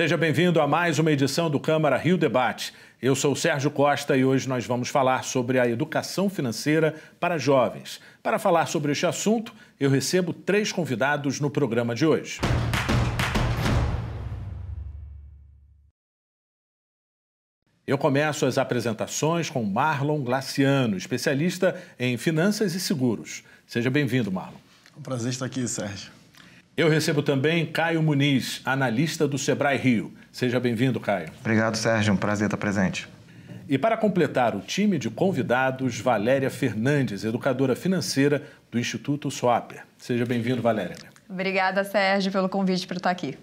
Seja bem-vindo a mais uma edição do Câmara Rio Debate. Eu sou o Sérgio Costa e hoje nós vamos falar sobre a educação financeira para jovens. Para falar sobre este assunto, eu recebo 3 convidados no programa de hoje. Eu começo as apresentações com Marlon Glaciano, especialista em finanças e seguros. Seja bem-vindo, Marlon. É um prazer estar aqui, Sérgio. Eu recebo também Caio Muniz, analista do Sebrae Rio. Seja bem-vindo, Caio. Obrigado, Sérgio. Um prazer estar presente. E para completar o time de convidados, Valéria Fernandes, educadora financeira do Instituto Swapper. Seja bem-vindo, Valéria. Obrigada, Sérgio, pelo convite para estar aqui.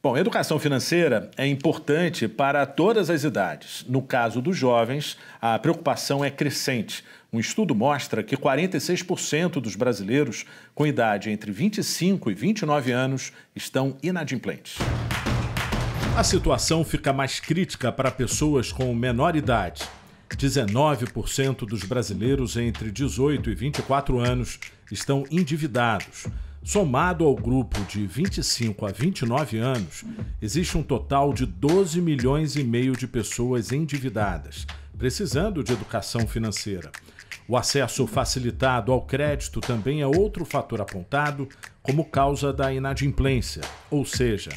Bom, educação financeira é importante para todas as idades. No caso dos jovens, a preocupação é crescente. Um estudo mostra que 46% dos brasileiros com idade entre 25 e 29 anos estão inadimplentes. A situação fica mais crítica para pessoas com menor idade. 19% dos brasileiros entre 18 e 24 anos estão endividados. Somado ao grupo de 25 a 29 anos, existe um total de 12 milhões e meio de pessoas endividadas, precisando de educação financeira. O acesso facilitado ao crédito também é outro fator apontado como causa da inadimplência, ou seja,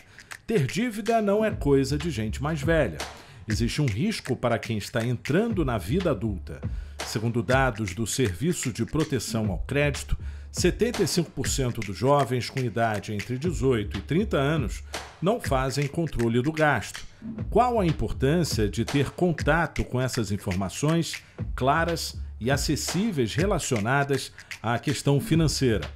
ter dívida não é coisa de gente mais velha. Existe um risco para quem está entrando na vida adulta. Segundo dados do Serviço de Proteção ao Crédito, 75% dos jovens com idade entre 18 e 30 anos não fazem controle do gasto. Qual a importância de ter contato com essas informações claras e acessíveis relacionadas à questão financeira?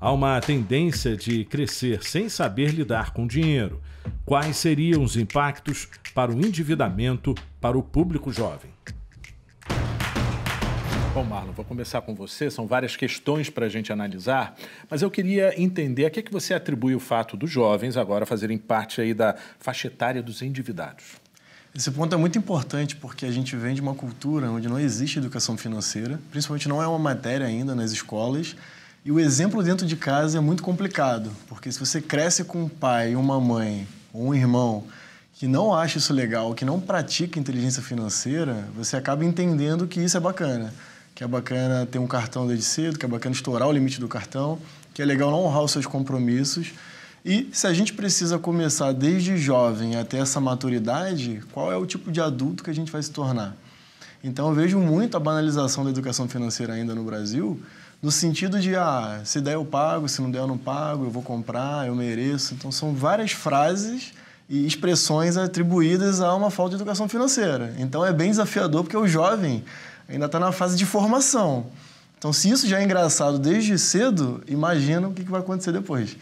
Há uma tendência de crescer sem saber lidar com dinheiro. Quais seriam os impactos para o endividamento para o público jovem? Bom, Marlon, vou começar com você. São várias questões para a gente analisar, mas eu queria entender a que você atribui o fato dos jovens agora fazerem parte aí da faixa etária dos endividados. Esse ponto é muito importante porque a gente vem de uma cultura onde não existe educação financeira, principalmente não é uma matéria ainda nas escolas, e o exemplo dentro de casa é muito complicado, porque se você cresce com um pai, uma mãe ou um irmão que não acha isso legal, que não pratica inteligência financeira, você acaba entendendo que isso é bacana. Que é bacana ter um cartão desde cedo, que é bacana estourar o limite do cartão, que é legal não honrar os seus compromissos. E se a gente precisa começar desde jovem até essa maturidade, qual é o tipo de adulto que a gente vai se tornar? Então eu vejo muito a banalização da educação financeira ainda no Brasil, no sentido de, se der eu pago, se não der eu não pago, eu vou comprar, eu mereço. Então são várias frases e expressões atribuídas a uma falta de educação financeira. Então é bem desafiador porque o jovem ainda está na fase de formação. Então, se isso já é engraçado desde cedo, imagina o que vai acontecer depois.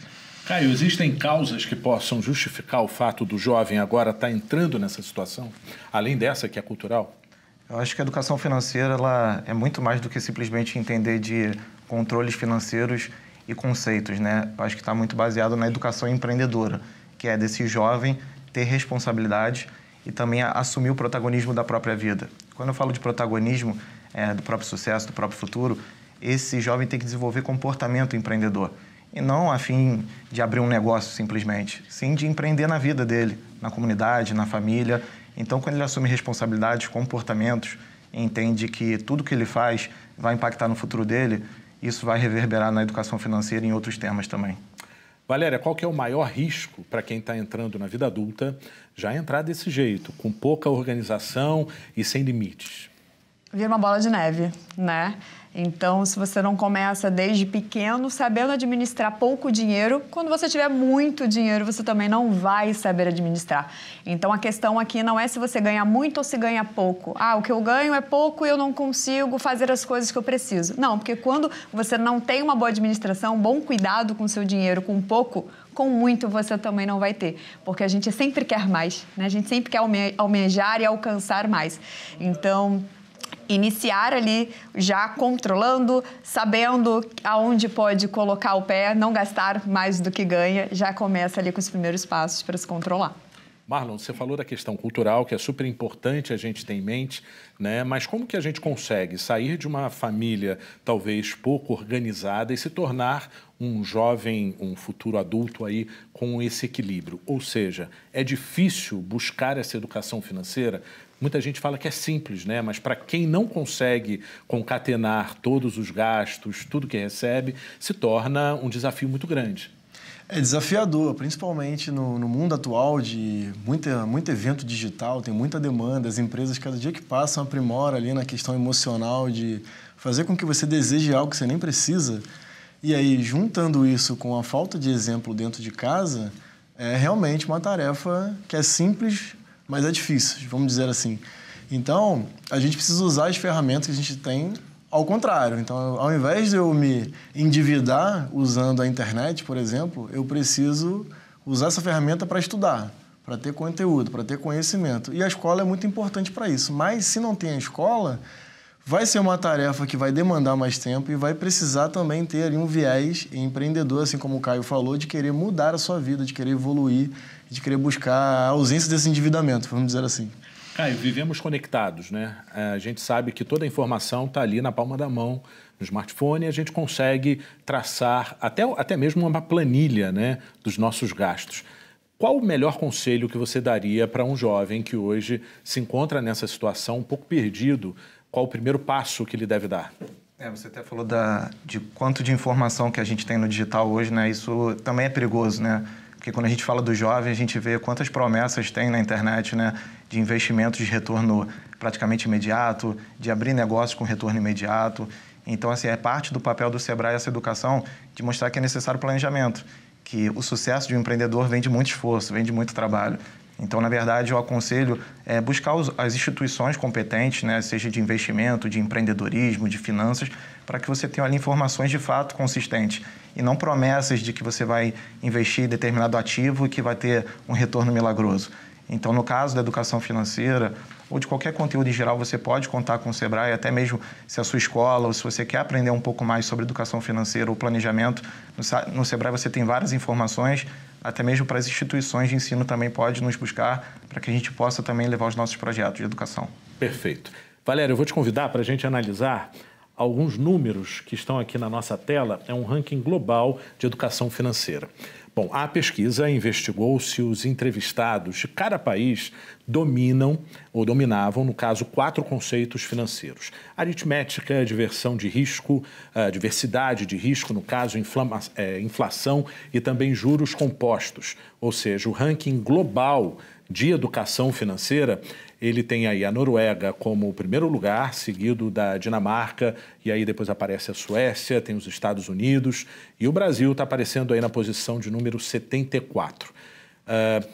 Caio, existem causas que possam justificar o fato do jovem agora estar entrando nessa situação, além dessa que é cultural? Eu acho que a educação financeira ela é muito mais do que simplesmente entender de controles financeiros e conceitos, né? Eu acho que está muito baseado na educação empreendedora, que é desse jovem ter responsabilidade e também assumir o protagonismo da própria vida. Quando eu falo de protagonismo do próprio sucesso, do próprio futuro, esse jovem tem que desenvolver comportamento empreendedor. E não a fim de abrir um negócio simplesmente, sim de empreender na vida dele, na comunidade, na família. Então, quando ele assume responsabilidades, comportamentos, entende que tudo que ele faz vai impactar no futuro dele, isso vai reverberar na educação financeira e em outros temas também. Valéria, qual que é o maior risco para quem está entrando na vida adulta já entrar desse jeito, com pouca organização e sem limites? Vira uma bola de neve, né? Então, se você não começa desde pequeno, sabendo administrar pouco dinheiro, quando você tiver muito dinheiro, você também não vai saber administrar. Então, a questão aqui não é se você ganha muito ou se ganha pouco. O que eu ganho é pouco e eu não consigo fazer as coisas que eu preciso. Não, porque quando você não tem uma boa administração, um bom cuidado com o seu dinheiro, com pouco, com muito você também não vai ter. Porque a gente sempre quer mais, né? A gente sempre quer almejar e alcançar mais. Então, iniciar ali já controlando, sabendo aonde pode colocar o pé, não gastar mais do que ganha, já começa ali com os primeiros passos para se controlar. Marlon, você falou da questão cultural, que é super importante a gente ter em mente, né? Mas como que a gente consegue sair de uma família talvez pouco organizada e se tornar um jovem, um futuro adulto aí com esse equilíbrio? Ou seja, é difícil buscar essa educação financeira? Muita gente fala que é simples, né? Mas para quem não consegue concatenar todos os gastos, tudo que recebe, se torna um desafio muito grande. É desafiador, principalmente no mundo atual de muito evento digital, tem muita demanda, as empresas cada dia que passam aprimoram ali na questão emocional de fazer com que você deseje algo que você nem precisa. E aí, juntando isso com a falta de exemplo dentro de casa, é realmente uma tarefa que é simples, mas é difícil, vamos dizer assim. Então, a gente precisa usar as ferramentas que a gente tem ao contrário. Então, ao invés de eu me endividar usando a internet, por exemplo, eu preciso usar essa ferramenta para estudar, para ter conteúdo, para ter conhecimento. E a escola é muito importante para isso. Mas, se não tem a escola, vai ser uma tarefa que vai demandar mais tempo e vai precisar também ter ali um viés empreendedor, assim como o Caio falou, de querer mudar a sua vida, de querer evoluir, de querer buscar a ausência desse endividamento, vamos dizer assim. Caio, vivemos conectados, né? A gente sabe que toda a informação está ali na palma da mão, no smartphone, e a gente consegue traçar até mesmo uma planilha, né, dos nossos gastos. Qual o melhor conselho que você daria para um jovem que hoje se encontra nessa situação um pouco perdido? Qual o primeiro passo que ele deve dar? Você até falou de quanto de informação que a gente tem no digital hoje, né? Isso também é perigoso, né? Porque quando a gente fala do jovem, a gente vê quantas promessas tem na internet, né? De investimentos de retorno praticamente imediato, de abrir negócios com retorno imediato. Então, assim, é parte do papel do Sebrae essa educação de mostrar que é necessário planejamento, que o sucesso de um empreendedor vem de muito esforço, vem de muito trabalho. Então, na verdade, eu aconselho buscar as instituições competentes, né, seja de investimento, de empreendedorismo, de finanças, para que você tenha ali informações de fato consistentes e não promessas de que você vai investir em determinado ativo e que vai ter um retorno milagroso. Então, no caso da educação financeira ou de qualquer conteúdo em geral, você pode contar com o Sebrae, até mesmo se a sua escola ou se você quer aprender um pouco mais sobre educação financeira ou planejamento, no Sebrae você tem várias informações, até mesmo para as instituições de ensino também pode nos buscar para que a gente possa também levar os nossos projetos de educação. Perfeito. Valério, eu vou te convidar para a gente analisar alguns números que estão aqui na nossa tela. É um ranking global de educação financeira. Bom, a pesquisa investigou se os entrevistados de cada país dominavam, no caso, 4 conceitos financeiros: aritmética, diversidade de risco, no caso, inflação e também juros compostos. Ou seja, o ranking global de educação financeira, ele tem aí a Noruega como o primeiro lugar, seguido da Dinamarca, e aí depois aparece a Suécia, tem os Estados Unidos, e o Brasil está aparecendo aí na posição de número 74.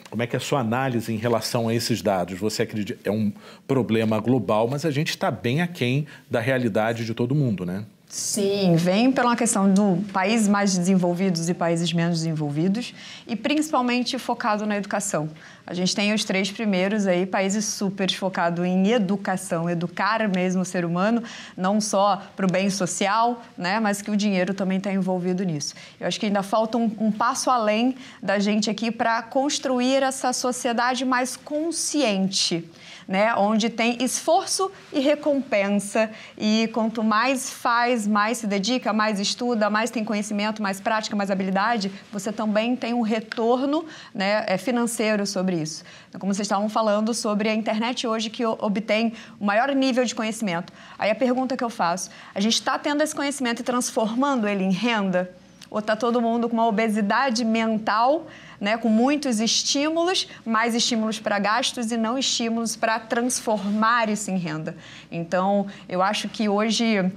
Como é que é a sua análise em relação a esses dados? Você acredita que é um problema global, mas a gente está bem aquém da realidade de todo mundo, né? Sim, vem pela questão do países mais desenvolvidos e países menos desenvolvidos e principalmente focado na educação. A gente tem os 3 primeiros aí, países super focados em educação, educar mesmo o ser humano, não só para o bem social, né, mas que o dinheiro também está envolvido nisso. Eu acho que ainda falta um passo além da gente aqui para construir essa sociedade mais consciente, né, onde tem esforço e recompensa, e quanto mais faz, mais se dedica, mais estuda, mais tem conhecimento, mais prática, mais habilidade, você também tem um retorno, né, financeiro sobre isso. Então, como vocês estavam falando sobre a internet hoje, que obtém o maior nível de conhecimento. Aí a pergunta que eu faço: a gente está tendo esse conhecimento e transformando ele em renda? Ou está todo mundo com uma obesidade mental, né, com muitos estímulos, mais estímulos para gastos e não estímulos para transformar isso em renda? Então, eu acho que hoje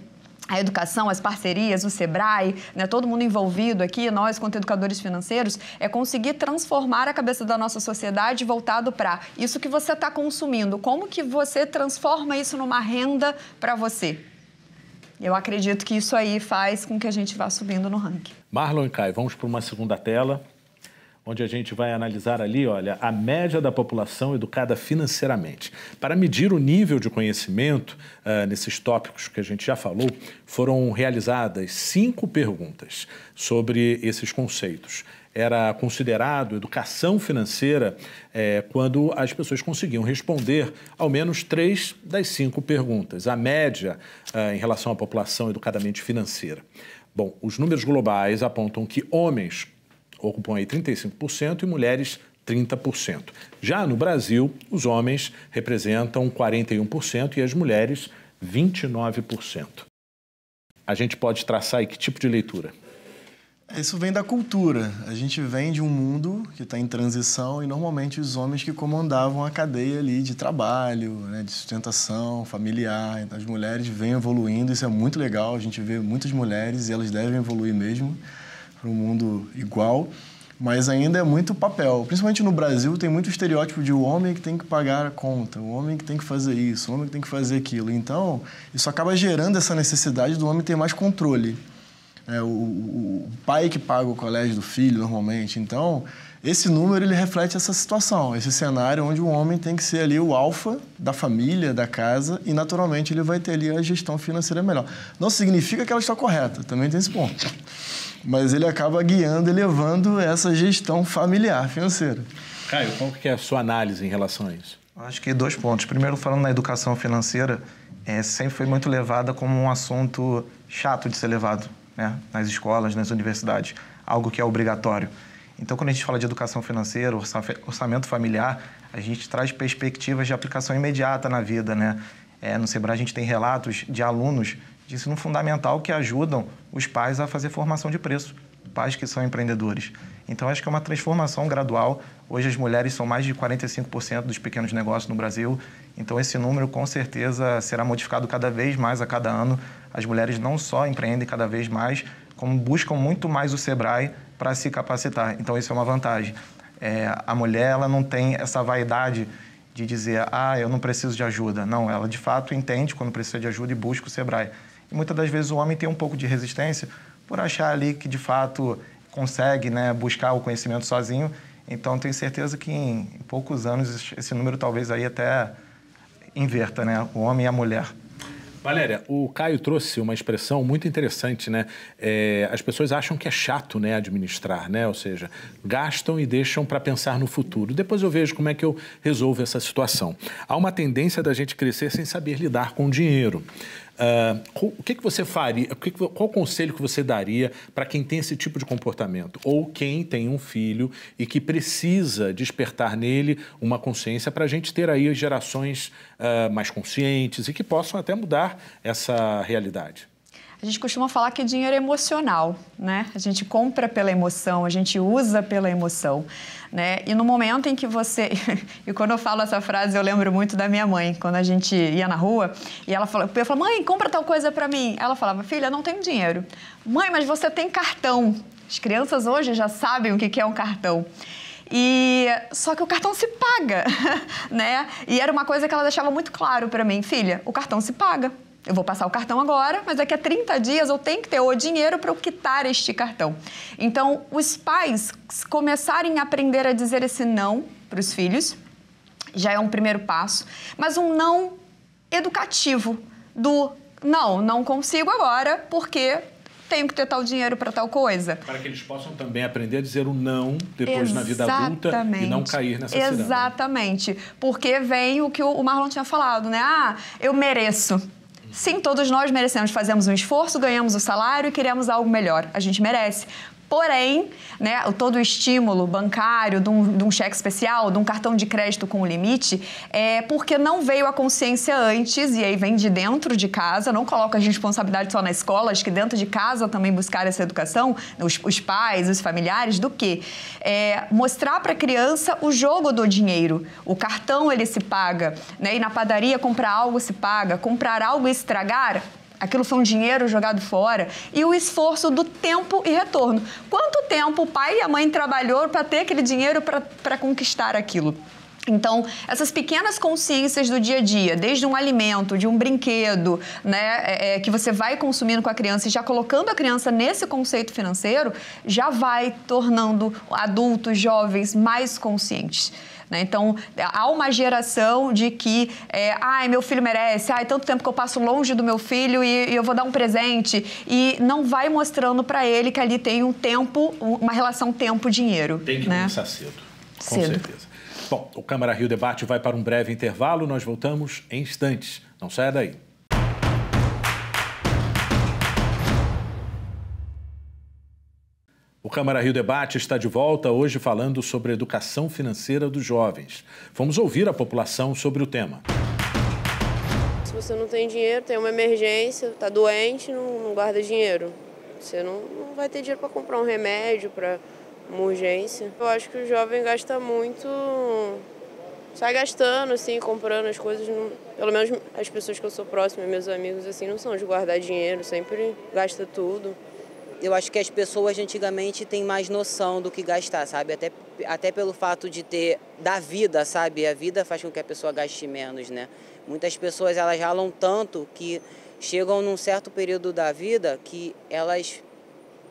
a educação, as parcerias, o Sebrae, né, todo mundo envolvido aqui, nós, quanto educadores financeiros, é conseguir transformar a cabeça da nossa sociedade voltado para isso que você está consumindo. Como que você transforma isso numa renda para você? Eu acredito que isso aí faz com que a gente vá subindo no ranking. Marlon e Caio, vamos para uma segunda tela, onde a gente vai analisar ali, olha, a média da população educada financeiramente. Para medir o nível de conhecimento nesses tópicos que a gente já falou, foram realizadas 5 perguntas sobre esses conceitos. era considerado educação financeira quando as pessoas conseguiam responder ao menos 3 das 5 perguntas, a média em relação à população educadamente financeira. Bom, os números globais apontam que homens ocupam aí 35% e mulheres 30%. Já no Brasil, os homens representam 41% e as mulheres 29%. A gente pode traçar aí que tipo de leitura? Isso vem da cultura. A gente vem de um mundo que está em transição e normalmente os homens que comandavam a cadeia ali de trabalho, né, de sustentação familiar. Então, as mulheres vêm evoluindo, isso é muito legal. A gente vê muitas mulheres e elas devem evoluir mesmo para um mundo igual. Mas ainda é muito papel. Principalmente no Brasil, tem muito estereótipo de o homem que tem que pagar a conta, o homem que tem que fazer isso, o homem que tem que fazer aquilo. Então, isso acaba gerando essa necessidade do homem ter mais controle. O pai que paga o colégio do filho, normalmente. Então, esse número ele reflete essa situação, esse cenário onde o homem tem que ser ali o alfa da família, da casa, e naturalmente ele vai ter ali a gestão financeira melhor. Não significa que ela está correta, também tem esse ponto. Mas ele acaba guiando e levando essa gestão familiar financeira. Caio, qual que é a sua análise em relação a isso? Acho que 2 pontos. Primeiro, falando na educação financeira, sempre foi muito levada como um assunto chato de ser levado, né? Nas escolas, nas universidades, algo que é obrigatório. Então, quando a gente fala de educação financeira, orçamento familiar, a gente traz perspectivas de aplicação imediata na vida, né? No Sebrae, a gente tem relatos de alunos de ensino fundamental que ajudam os pais a fazer formação de preço, pais que são empreendedores. Então, acho que é uma transformação gradual. Hoje, as mulheres são mais de 45% dos pequenos negócios no Brasil. Então, esse número, com certeza, será modificado cada vez mais a cada ano. As mulheres não só empreendem cada vez mais, como buscam muito mais o Sebrae para se capacitar. Então, isso é uma vantagem. A mulher ela não tem essa vaidade de dizer, eu não preciso de ajuda. Não, ela, de fato, entende quando precisa de ajuda e busca o Sebrae. E muitas das vezes o homem tem um pouco de resistência por achar ali que, de fato, consegue, né, buscar o conhecimento sozinho. Então, tenho certeza que em poucos anos esse número talvez aí até inverta, né, o homem e a mulher. Valéria, o Caio trouxe uma expressão muito interessante, né? As pessoas acham que é chato, né, administrar, né? Ou seja, gastam e deixam para pensar no futuro. Contudo, eu vejo como é que eu resolvo essa situação. Há uma tendência da gente crescer sem saber lidar com o dinheiro. O que você faria? Qual conselho que você daria para quem tem esse tipo de comportamento? Ou quem tem um filho e que precisa despertar nele uma consciência para a gente ter aí as gerações mais conscientes e que possam até mudar essa realidade? A gente costuma falar que dinheiro é emocional, né? A gente compra pela emoção, a gente usa pela emoção, né? E no momento em que você... E quando eu falo essa frase, eu lembro muito da minha mãe, quando a gente ia na rua e ela falava, eu falava, mãe, compra tal coisa pra mim. Ela falava, filha, não tenho dinheiro. Mãe, mas você tem cartão. As crianças hoje já sabem o que é um cartão. Só que o cartão se paga, né? E era uma coisa que ela deixava muito claro pra mim, filha, o cartão se paga. Eu vou passar o cartão agora, mas daqui a 30 dias eu tenho que ter o dinheiro para eu quitar este cartão. Então, os pais começarem a aprender a dizer esse não para os filhos, já é um primeiro passo, mas um não educativo, do não consigo agora porque tenho que ter tal dinheiro para tal coisa. Para que eles possam também aprender a dizer o não depois na vida adulta e não cair nessa ciranda. Exatamente, porque vem o que o Marlon tinha falado, né? Eu mereço. Sim, todos nós merecemos, fazemos um esforço, ganhamos o salário e queremos algo melhor. A gente merece. Porém, né, todo o estímulo bancário de um cheque especial, de um cartão de crédito com limite, é porque não veio a consciência antes, e aí vem de dentro de casa, não coloca a responsabilidade só na escola, acho que dentro de casa também buscar essa educação, os pais, os familiares, do quê? Mostrar para a criança o jogo do dinheiro. O cartão, ele se paga, né, e na padaria comprar algo se paga, comprar algo e estragar, aquilo foi um dinheiro jogado fora, e o esforço do tempo e retorno. Quanto tempo o pai e a mãe trabalhou para ter aquele dinheiro para conquistar aquilo? Então, essas pequenas consciências do dia a dia, desde um alimento, de um brinquedo, né, que você vai consumindo com a criança e já colocando a criança nesse conceito financeiro, já vai tornando adultos, jovens mais conscientes. né? Então, há uma geração de que, meu filho merece, tanto tempo que eu passo longe do meu filho e eu vou dar um presente, e não vai mostrando para ele que ali tem um tempo, uma relação tempo-dinheiro. Tem que começar cedo, com certeza. Bom, o Câmara Rio Debate vai para um breve intervalo, nós voltamos em instantes. Não saia daí. O Câmara Rio Debate está de volta hoje falando sobre a educação financeira dos jovens. Vamos ouvir a população sobre o tema. Se você não tem dinheiro, tem uma emergência, está doente, não guarda dinheiro. Você não vai ter dinheiro para comprar um remédio, para uma urgência. Eu acho que o jovem gasta muito, sai gastando, assim, comprando as coisas. Pelo menos as pessoas que eu sou próxima, meus amigos, assim, não são de guardar dinheiro, sempre gasta tudo. Eu acho que as pessoas de antigamente têm mais noção do que gastar, sabe? Até pelo fato de ter da vida, sabe? A vida faz com que a pessoa gaste menos, né? Muitas pessoas, elas ralam tanto que chegam num certo período da vida que elas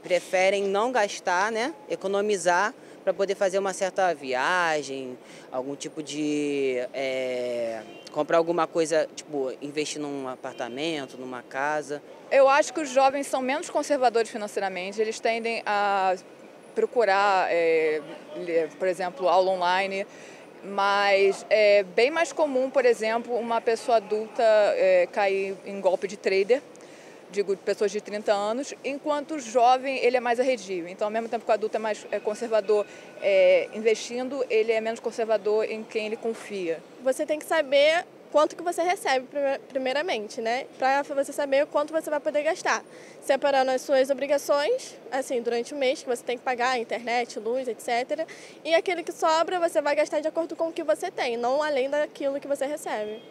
preferem não gastar, né? Economizar para poder fazer uma certa viagem, algum tipo de... comprar alguma coisa, tipo, investir num apartamento, numa casa. Eu acho que os jovens são menos conservadores financeiramente, eles tendem a procurar, por exemplo, aula online, mas é bem mais comum, por exemplo, uma pessoa adulta cair em golpe de trader, digo, pessoas de 30 anos, enquanto o jovem ele é mais arredio. Então, ao mesmo tempo que o adulto é mais conservador investindo, ele é menos conservador em quem ele confia. Você tem que saber quanto que você recebe, primeiramente, né? Para você saber quanto você vai poder gastar. Separando as suas obrigações, assim, durante o mês, que você tem que pagar, internet, luz, etc. E aquele que sobra, você vai gastar de acordo com o que você tem, não além daquilo que você recebe.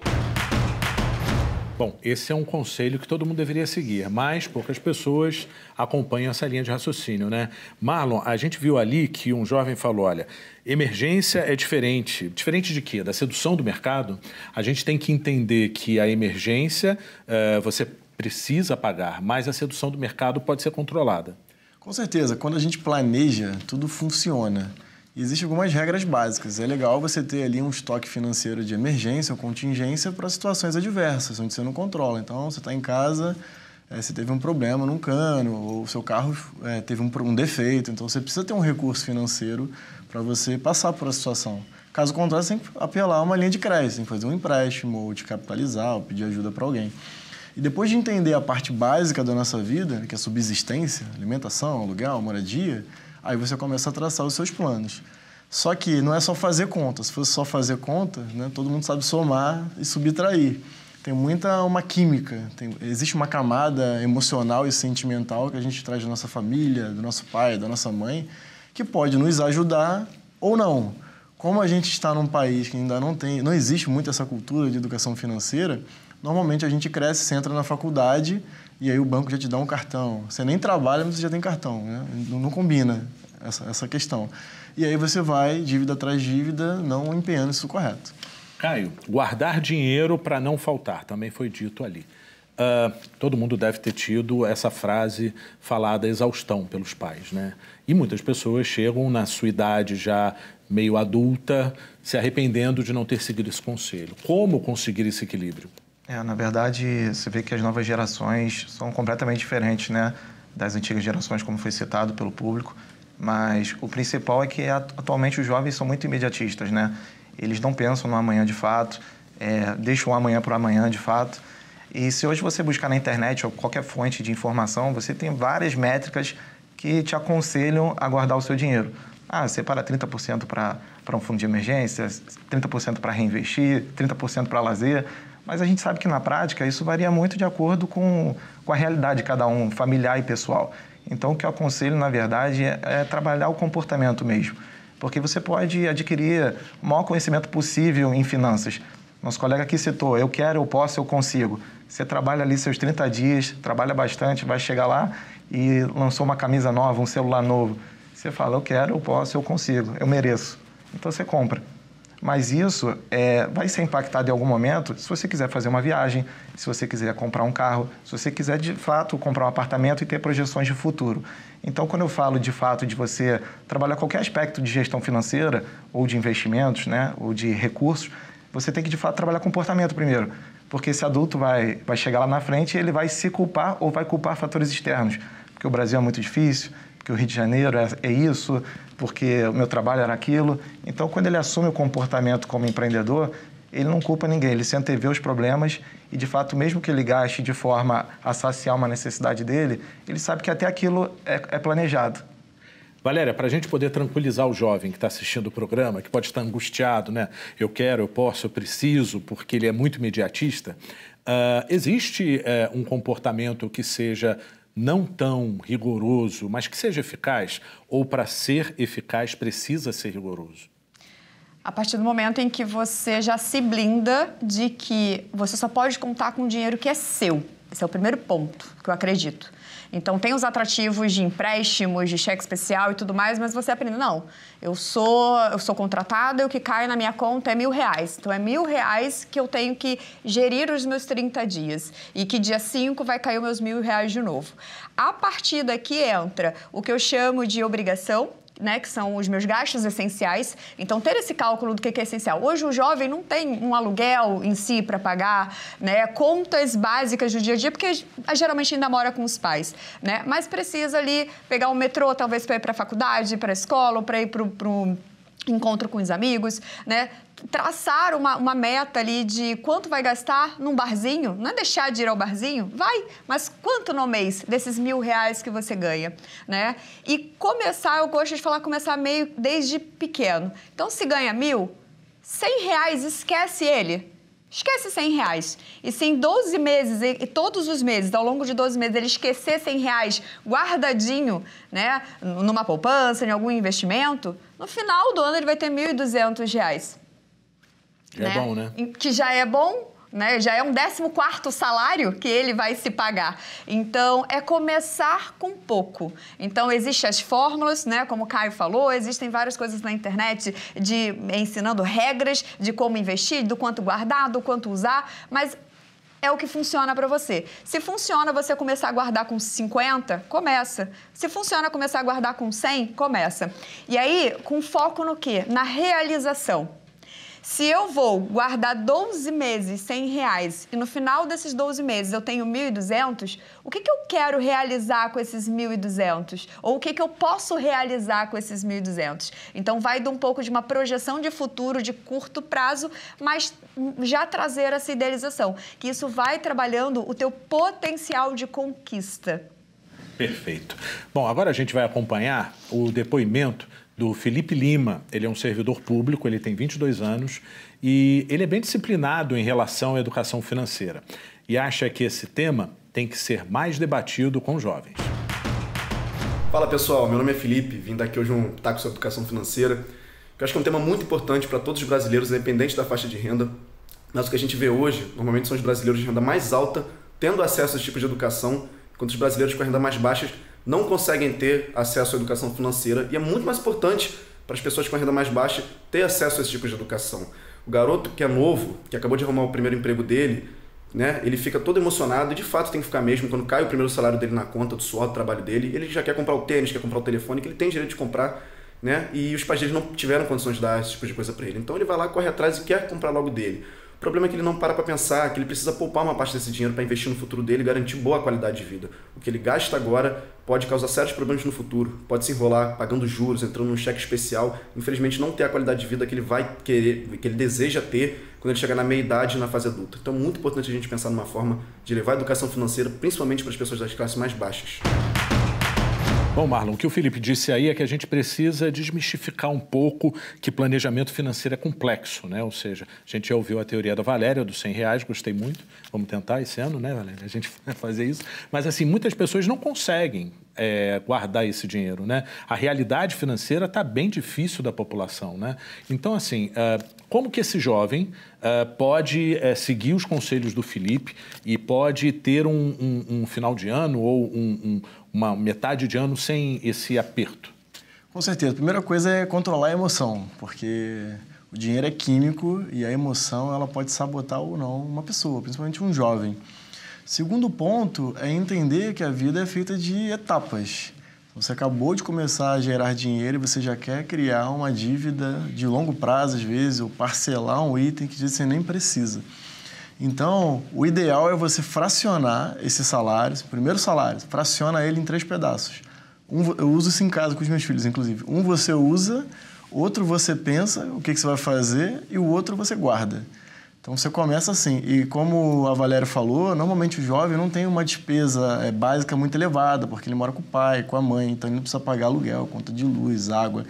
Bom, esse é um conselho que todo mundo deveria seguir, mas poucas pessoas acompanham essa linha de raciocínio, né? Marlon, a gente viu ali que um jovem falou, olha, emergência é diferente. Diferente de quê? Da sedução do mercado? A gente tem que entender que a emergência você precisa pagar, mas a sedução do mercado pode ser controlada. Com certeza. Quando a gente planeja, tudo funciona. E existem algumas regras básicas. É legal você ter ali um estoque financeiro de emergência ou contingência para situações adversas, onde você não controla. Então, você está em casa, você teve um problema num cano, ou o seu carro teve um defeito. Então, você precisa ter um recurso financeiro para você passar por essa situação. Caso contrário, você tem que apelar a uma linha de crédito, tem que fazer um empréstimo, ou te capitalizar, ou pedir ajuda para alguém. E depois de entender a parte básica da nossa vida, que é a subsistência, alimentação, aluguel, moradia, aí você começa a traçar os seus planos. Só que não é só fazer conta. Se fosse só fazer conta, né, todo mundo sabe somar e subtrair. Tem uma química, existe uma camada emocional e sentimental que a gente traz da nossa família, do nosso pai, da nossa mãe, que pode nos ajudar ou não. Como a gente está num país que ainda não existe muito essa cultura de educação financeira, normalmente a gente cresce, você entra na faculdade e aí o banco já te dá um cartão. Você nem trabalha, mas você já tem cartão, né? Não combina essa questão. E aí você vai, dívida atrás dívida, não empenhando isso correto. Caio, guardar dinheiro para não faltar, também foi dito ali. Todo mundo deve ter tido essa frase falada exaustão pelos pais, né? E muitas pessoas chegam na sua idade já meio adulta, se arrependendo de não ter seguido esse conselho. Como conseguir esse equilíbrio? Na verdade, você vê que as novas gerações são completamente diferentes, né, das antigas gerações, como foi citado pelo público. Mas o principal é que atualmente os jovens são muito imediatistas, né? Eles não pensam no amanhã de fato, deixam o amanhã para o amanhã de fato. E se hoje você buscar na internet ou qualquer fonte de informação, você tem várias métricas que te aconselham a guardar o seu dinheiro. Separa 30% para um fundo de emergência, 30% para reinvestir, 30% para lazer. Mas a gente sabe que na prática isso varia muito de acordo com a realidade de cada um, familiar e pessoal. Então, o que eu aconselho, na verdade, é trabalhar o comportamento mesmo. Porque você pode adquirir o maior conhecimento possível em finanças. Nosso colega aqui citou, eu quero, eu posso, eu consigo. Você trabalha ali seus 30 dias, trabalha bastante, vai chegar lá e lançou uma camisa nova, um celular novo. Você fala, eu quero, eu posso, eu consigo, eu mereço. Então, você compra. Mas isso vai ser impactado em algum momento se você quiser fazer uma viagem, se você quiser comprar um carro, se você quiser, de fato, comprar um apartamento e ter projeções de futuro. Então, quando eu falo, de fato, de você trabalhar qualquer aspecto de gestão financeira ou de investimentos, né, ou de recursos, você tem que, de fato, trabalhar comportamento primeiro. Porque esse adulto vai chegar lá na frente e ele vai se culpar ou vai culpar fatores externos. Porque o Brasil é muito difícil, porque o Rio de Janeiro é isso, porque o meu trabalho era aquilo. Então, quando ele assume o comportamento como empreendedor, ele não culpa ninguém, ele se antevê os problemas e, de fato, mesmo que ele gaste de forma a saciar uma necessidade dele, ele sabe que até aquilo é planejado. Valéria, para a gente poder tranquilizar o jovem que está assistindo o programa, que pode estar angustiado, né? Eu quero, eu posso, eu preciso, porque ele é muito imediatista, existe um comportamento que seja não tão rigoroso, mas que seja eficaz? Ou para ser eficaz precisa ser rigoroso? A partir do momento em que você já se blinda de que você só pode contar com o dinheiro que é seu. Esse é o primeiro ponto que eu acredito. Então, tem os atrativos de empréstimos, de cheque especial e tudo mais, mas você aprende, não, eu sou contratada e o que cai na minha conta é R$1.000. Então, é R$1.000 que eu tenho que gerir os meus 30 dias e que dia 5 vai cair os meus R$1.000 de novo. A partir daqui entra o que eu chamo de obrigação, né, que são os meus gastos essenciais. Então, ter esse cálculo do que é essencial. Hoje, o jovem não tem um aluguel em si para pagar, né, contas básicas do dia a dia, porque geralmente ainda mora com os pais, né? Mas precisa ali pegar um metrô, talvez para ir para a faculdade, para a escola, ou para ir para o encontro com os amigos, né? Traçar uma meta ali de quanto vai gastar num barzinho, não é deixar de ir ao barzinho, vai, mas quanto no mês desses R$1.000 que você ganha, né? E começar, eu gosto de falar, começar meio desde pequeno. Então, se ganha R$1.000, R$100, esquece ele. Esquece R$100. E se em 12 meses, e todos os meses, ao longo de 12 meses, ele esquecer R$100 guardadinho, né, numa poupança, em algum investimento, no final do ano ele vai ter R$1.200. Já é bom, né? Que já é bom, né? Já é um 14º salário que ele vai se pagar. Então, é começar com pouco. Então, existem as fórmulas, né? Como o Caio falou, existem várias coisas na internet ensinando regras de como investir, do quanto guardar, do quanto usar, mas é o que funciona para você. Se funciona você começar a guardar com 50, começa. Se funciona começar a guardar com 100, começa. E aí, com foco no quê? Na realização. Se eu vou guardar 12 meses R$100 e no final desses 12 meses eu tenho 1.200, o que eu quero realizar com esses 1.200? Ou o que eu posso realizar com esses 1.200? Então, vai de um pouco de uma projeção de futuro, de curto prazo, mas já trazer essa idealização, que isso vai trabalhando o teu potencial de conquista. Perfeito. Bom, agora a gente vai acompanhar o depoimento do Felipe Lima. Ele é um servidor público, ele tem 22 anos e ele é bem disciplinado em relação à educação financeira e acha que esse tema tem que ser mais debatido com jovens. Fala pessoal, meu nome é Felipe, vim daqui hoje um taco sobre educação financeira, que eu acho que é um tema muito importante para todos os brasileiros, independente da faixa de renda. Mas o que a gente vê hoje, normalmente são os brasileiros de renda mais alta tendo acesso a esse tipo de educação, enquanto os brasileiros com renda mais baixa não conseguem ter acesso à educação financeira, e é muito mais importante para as pessoas com a renda mais baixa ter acesso a esse tipo de educação. O garoto que é novo, que acabou de arrumar o primeiro emprego dele, né, ele fica todo emocionado, e de fato tem que ficar mesmo, quando cai o primeiro salário dele na conta do suor do trabalho dele, ele já quer comprar o tênis, quer comprar o telefone, que ele tem direito de comprar, né, e os pais dele não tiveram condições de dar esse tipo de coisa para ele. Então ele vai lá, corre atrás e quer comprar logo dele. O problema é que ele não para pensar que ele precisa poupar uma parte desse dinheiro para investir no futuro dele e garantir boa qualidade de vida. O que ele gasta agora pode causar sérios problemas no futuro, pode se enrolar pagando juros, entrando num cheque especial, infelizmente não ter a qualidade de vida que ele vai querer, que ele deseja ter quando ele chegar na meia-idade e na fase adulta. Então é muito importante a gente pensar numa forma de levar a educação financeira, principalmente para as pessoas das classes mais baixas. Bom, Marlon, o que o Felipe disse aí é que a gente precisa desmistificar um pouco que planejamento financeiro é complexo, né? Ou seja, a gente já ouviu a teoria da Valéria, dos R$100, gostei muito. Vamos tentar esse ano, né, Valéria? A gente vai fazer isso. Mas, assim, muitas pessoas não conseguem guardar esse dinheiro, né? A realidade financeira está bem difícil da população, né? Então, assim, como que esse jovem pode seguir os conselhos do Felipe e pode ter um final de ano ou uma metade de ano sem esse aperto? Com certeza. A primeira coisa é controlar a emoção, porque O dinheiro é químico e a emoção ela pode sabotar ou não uma pessoa, principalmente um jovem. Segundo ponto é entender que a vida é feita de etapas. Você acabou de começar a gerar dinheiro e você já quer criar uma dívida de longo prazo, às vezes, ou parcelar um item que você nem precisa. Então, o ideal é você fracionar esse salário, esse primeiro salário, fraciona ele em 3 pedaços. Eu uso isso em casa com os meus filhos, inclusive. Um você usa, outro você pensa o que você vai fazer e o outro você guarda. Então, você começa assim. E como a Valéria falou, normalmente o jovem não tem uma despesa básica muito elevada, porque ele mora com o pai, com a mãe, então ele não precisa pagar aluguel, conta de luz, água.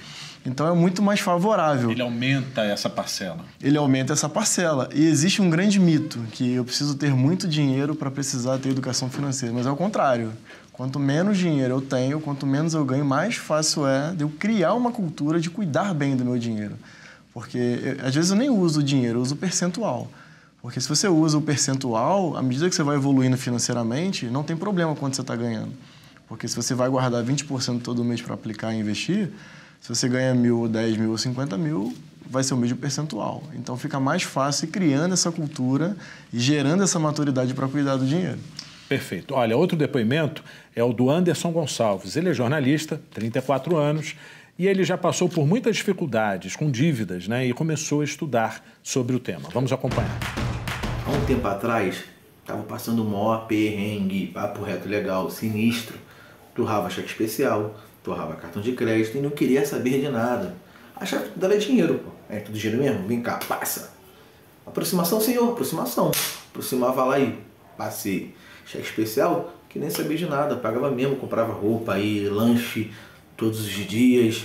Então, é muito mais favorável. Ele aumenta essa parcela. Ele aumenta essa parcela. E existe um grande mito, que eu preciso ter muito dinheiro para precisar ter educação financeira. Mas é o contrário. Quanto menos dinheiro eu tenho, quanto menos eu ganho, mais fácil é de eu criar uma cultura de cuidar bem do meu dinheiro. Porque, às vezes, eu nem uso o dinheiro, eu uso o percentual. Porque se você usa o percentual, à medida que você vai evoluindo financeiramente, não tem problema quanto você está ganhando. Porque se você vai guardar 20% todo mês para aplicar e investir, se você ganha 1.000, 10.000 ou 50.000, vai ser o mesmo percentual. Então, fica mais fácil ir criando essa cultura e gerando essa maturidade para cuidar do dinheiro. Perfeito. Olha, outro depoimento é o do Anderson Gonçalves. Ele é jornalista, 34 anos, e ele já passou por muitas dificuldades, com dívidas, né? E começou a estudar sobre o tema. Vamos acompanhar. Há um tempo atrás, estava passando o maior perrengue, papo reto legal, sinistro. Torrava cheque especial, torrava cartão de crédito e não queria saber de nada. Achava que tudo era dinheiro, pô. É tudo dinheiro mesmo? Vem cá, passa. Aproximação, senhor, aproximação. Aproximava lá e passei. Cheque especial, que nem sabia de nada. Pagava mesmo, comprava roupa aí, lanche todos os dias.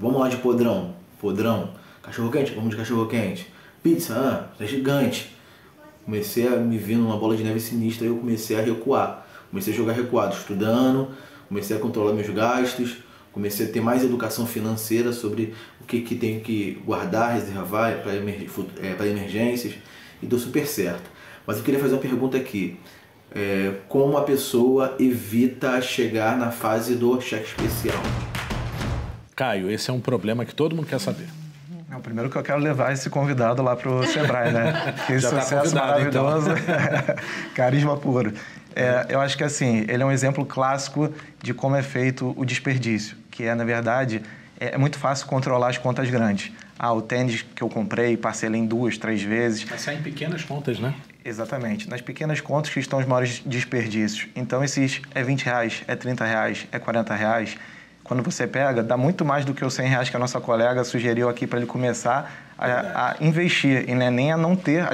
Vamos lá de podrão. Podrão. Cachorro quente? Vamos de cachorro quente. Pizza? É gigante. Comecei a me vir numa bola de neve sinistra e eu comecei a recuar. Comecei a jogar recuado, estudando. Comecei a controlar meus gastos. Comecei a ter mais educação financeira sobre o que tenho que guardar, reservar para emergências. E deu super certo. Mas eu queria fazer uma pergunta aqui. Como a pessoa evita chegar na fase do cheque especial? Caio, esse é um problema que todo mundo quer saber. Primeiro que eu quero levar esse convidado lá para o Sebrae, né? Esse já sucesso tá maravilhoso, então. Carisma puro. Eu acho que assim, ele é um exemplo clássico de como é feito o desperdício, que na verdade, é muito fácil controlar as contas grandes. O tênis que eu comprei, parcelei em 2, 3 vezes. Mas sai em pequenas contas, né? Exatamente. Nas pequenas contas que estão os maiores desperdícios. Então, esses é R$20, é R$30, é R$40. Quando você pega, dá muito mais do que os R$100 que a nossa colega sugeriu aqui para ele começar a investir e nem a não ter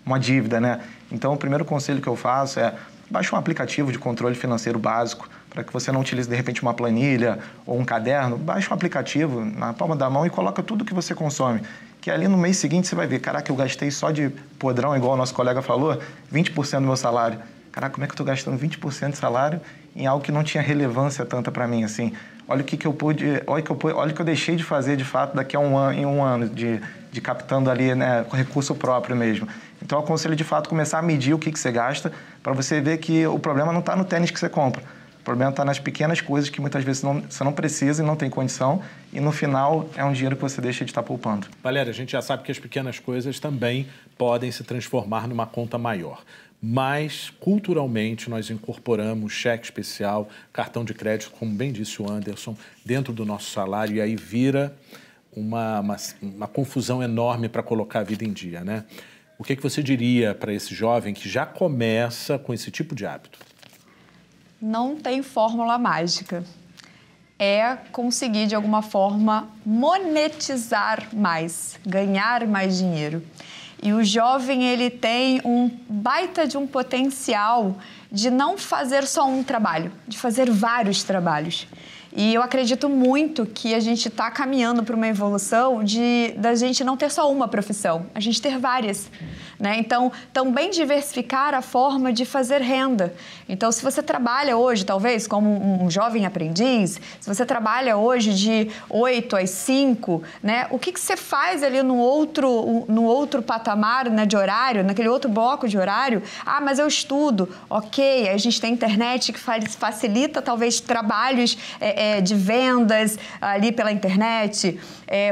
uma dívida, né? Então, o primeiro conselho que eu faço é baixe um aplicativo de controle financeiro básico para que você não utilize, de repente, uma planilha ou um caderno. Baixe um aplicativo na palma da mão e coloca tudo que você consome. Que ali no mês seguinte você vai ver, caraca, eu gastei só de podrão, igual o nosso colega falou, 20% do meu salário. Caraca, como é que eu estou gastando 20% de salário em algo que não tinha relevância tanta para mim, assim? Olha o que eu pude, olha o que eu deixei de fazer, de fato, daqui a um ano, de captando ali, né, com recurso próprio mesmo. Então, eu aconselho, de fato, começar a medir o que você gasta para você ver que o problema não está no tênis que você compra. O problema está nas pequenas coisas que muitas vezes você não precisa e não tem condição e no final é um dinheiro que você deixa de estar poupando. Valéria, a gente já sabe que as pequenas coisas também podem se transformar numa conta maior. Mas, culturalmente, nós incorporamos cheque especial, cartão de crédito, como bem disse o Anderson, dentro do nosso salário e aí vira uma confusão enorme para colocar a vida em dia, né? O que você diria para esse jovem que já começa com esse tipo de hábito? Não tem fórmula mágica. É conseguir, de alguma forma, monetizar mais, ganhar mais dinheiro. E o jovem, ele tem um baita de um potencial de não fazer só um trabalho, de fazer vários trabalhos. E eu acredito muito que a gente está caminhando para uma evolução da gente não ter só uma profissão, a gente ter várias, né? Então, também diversificar a forma de fazer renda. Então, se você trabalha hoje, talvez, como um jovem aprendiz, se você trabalha hoje de 8 às 5, né? O que você faz ali no outro patamar, né, de horário, naquele outro bloco de horário? Mas eu estudo. Ok, a gente tem internet que facilita, talvez, trabalhos de vendas ali pela internet,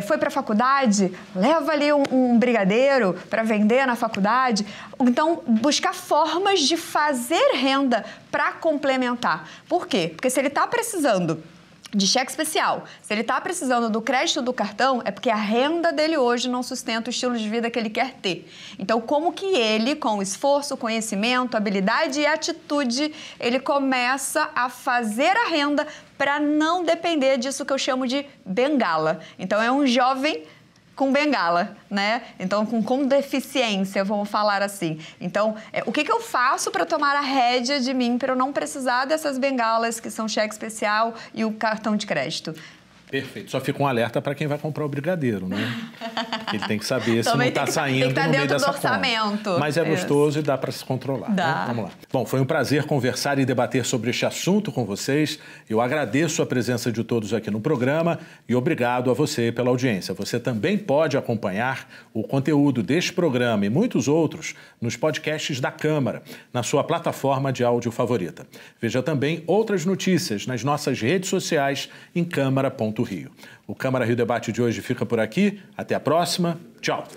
foi para a faculdade, leva ali um brigadeiro para vender na faculdade. Então, buscar formas de fazer renda para complementar. Por quê? Porque se ele está precisando de cheque especial, se ele está precisando do crédito do cartão, é porque a renda dele hoje não sustenta o estilo de vida que ele quer ter. Então, como que ele, com esforço, conhecimento, habilidade e atitude, ele começa a fazer a renda para não depender disso que eu chamo de bengala. Então, é um jovem com bengala, né? Então, com deficiência, vamos falar assim. Então, o que eu faço para tomar a rédea de mim, para eu não precisar dessas bengalas que são cheque especial e o cartão de crédito? Perfeito. Só fica um alerta para quem vai comprar o brigadeiro, né? Ele tem que saber se não está saindo tem que no meio dessa do orçamento. Conta. Mas é gostoso e dá para se controlar. Dá. Né? Vamos lá. Bom, foi um prazer conversar e debater sobre este assunto com vocês. Eu agradeço a presença de todos aqui no programa e obrigado a você pela audiência. Você também pode acompanhar o conteúdo deste programa e muitos outros nos podcasts da Câmara, na sua plataforma de áudio favorita. Veja também outras notícias nas nossas redes sociais em câmara.rio. O Câmara Rio Debate de hoje fica por aqui. Até a próxima. Tchau.